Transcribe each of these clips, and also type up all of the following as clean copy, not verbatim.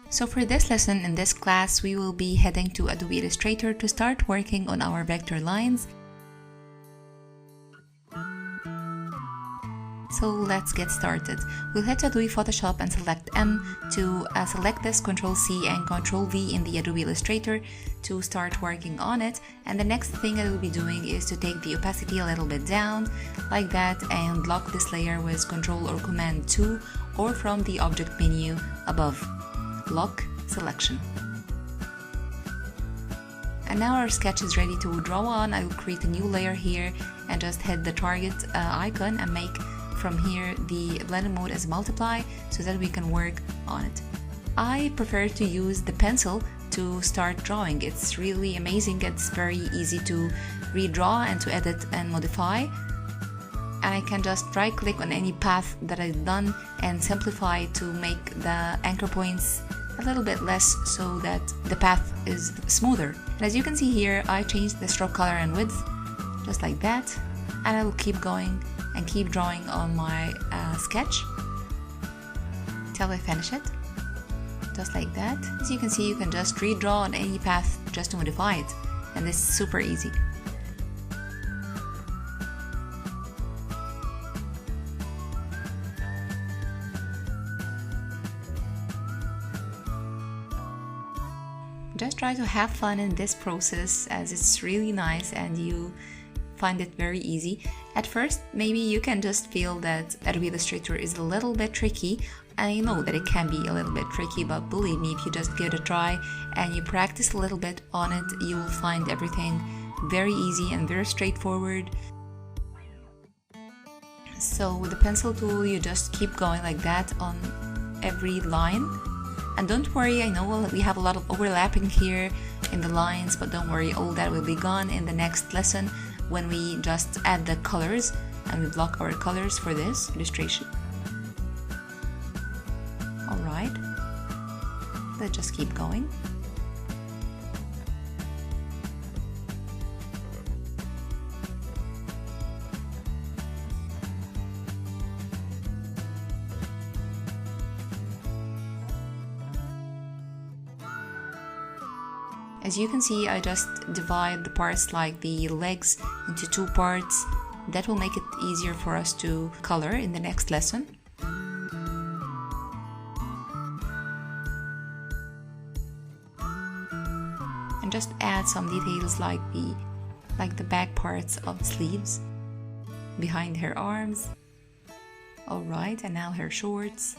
So for this lesson in this class, we will be heading to Adobe Illustrator to start working on our vector lines. So let's get started. We'll head to Adobe Photoshop and select M. To select this, Ctrl+C and Ctrl+V in the Adobe Illustrator to start working on it. And the next thing I will be doing is to take the opacity a little bit down, like that, and lock this layer with Ctrl or Command 2 or from the object menu above. Lock selection. And now our sketch is ready to draw on. I will create a new layer here and just hit the target icon and make from here the blending mode as multiply so that we can work on it. I prefer to use the pencil to start drawing. It's really amazing. It's very easy to redraw and to edit and modify. And I can just right click on any path that I've done and simplify to make the anchor points a little bit less so that the path is smoother. And as you can see here, I changed the stroke color and width just like that, and I will keep going and keep drawing on my sketch till I finish it, just like that. As you can see, you can just redraw on any path just to modify it, and this is super easy. Just try to have fun in this process, as it's really nice and you find it very easy. At first, maybe you can just feel that Adobe Illustrator is a little bit tricky. I know that it can be a little bit tricky, but believe me, if you just give it a try and you practice a little bit on it, you will find everything very easy and very straightforward. So with the pencil tool, you just keep going like that on every line. And don't worry, I know we have a lot of overlapping here in the lines, but don't worry, all that will be gone in the next lesson when we just add the colors and we block our colors for this illustration. Alright, let's just keep going. As you can see, I just divide the parts like the legs into two parts. That will make it easier for us to color in the next lesson. And just add some details like the back parts of the sleeves, behind her arms. Alright, and now her shorts.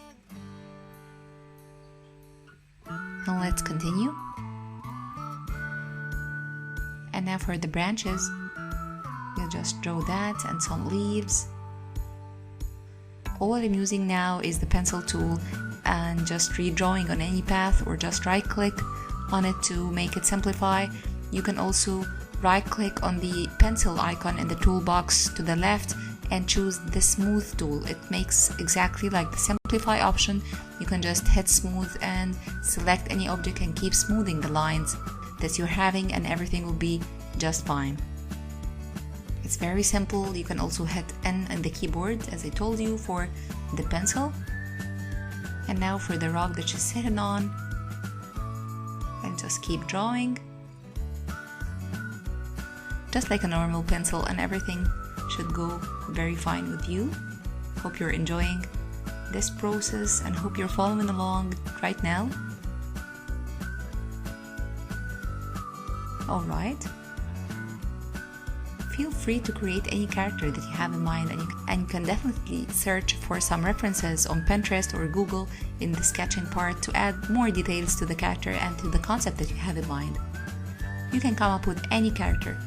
And let's continue. And now for the branches, you just draw that and some leaves. All I'm using now is the pencil tool and just redrawing on any path, or just right click on it to make it simplify. You can also right click on the pencil icon in the toolbox to the left and choose the smooth tool. It makes exactly like the simplify option. You can just hit smooth and select any object and keep smoothing the lines that you're having, and everything will be just fine. It's very simple. You can also hit N on the keyboard, as I told you, for the pencil. And now for the rock that she's sitting on, and just keep drawing just like a normal pencil, and everything should go very fine with you. Hope you're enjoying this process and hope you're following along right now. Alright, feel free to create any character that you have in mind, and you can definitely search for some references on Pinterest or Google in the sketching part to add more details to the character and to the concept that you have in mind. You can come up with any character.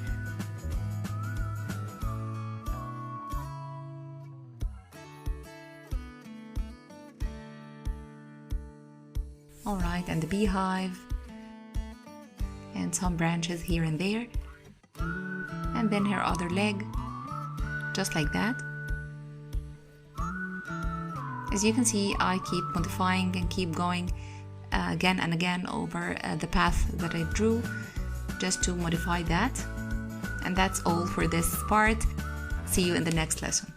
Alright, and the beehive, and some branches here and there, and then her other leg, just like that. As you can see, I keep modifying and keep going again and again over the path that I drew just to modify that. And that's all for this part. See you in the next lesson.